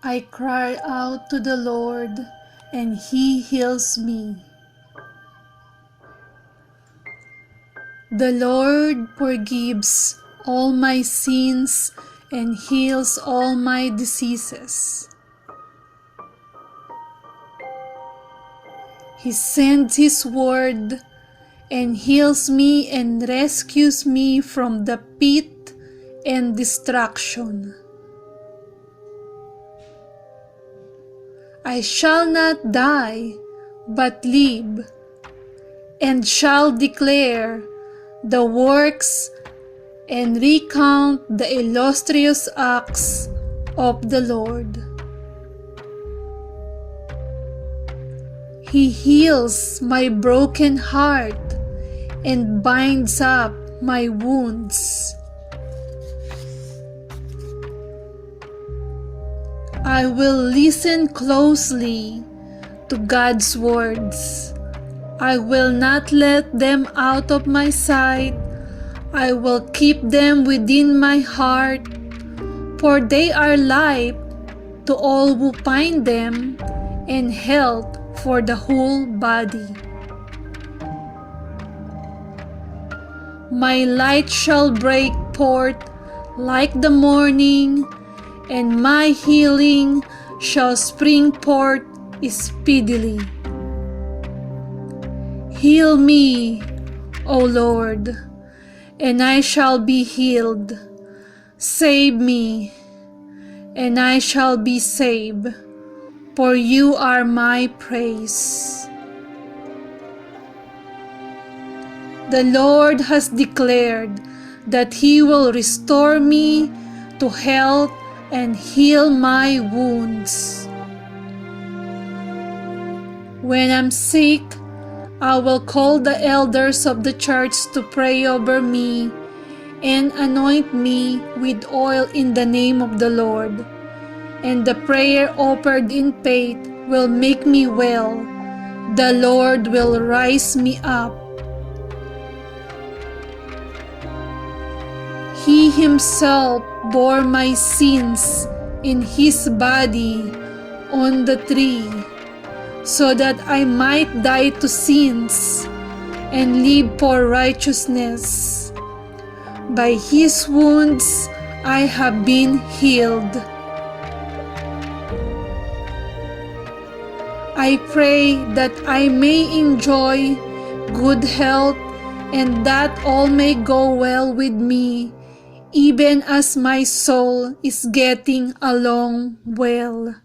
I cry out to the Lord, and He heals me. The Lord forgives all my sins and heals all my diseases. He sends His word and heals me and rescues me from the pit and destruction. I shall not die, but live, and shall declare the works and recount the illustrious acts of the Lord. He heals my broken heart and binds up my wounds. I will listen closely to God's words. I will not let them out of my sight. I will keep them within my heart, for they are life to all who find them and health for the whole body. My light shall break forth like the morning, and my healing shall spring forth speedily. Heal me, O Lord, and I shall be healed. Save me, and I shall be saved, for you are my praise. The Lord has declared that He will restore me to health and heal my wounds. When I'm sick, I will call the elders of the church to pray over me and anoint me with oil in the name of the Lord. And the prayer offered in faith will make me well. The Lord will rise me up. He Himself bore my sins in His body on the tree, so that I might die to sins and live for righteousness. By His wounds I have been healed. I pray that I may enjoy good health and that all may go well with me, even as my soul is getting along well.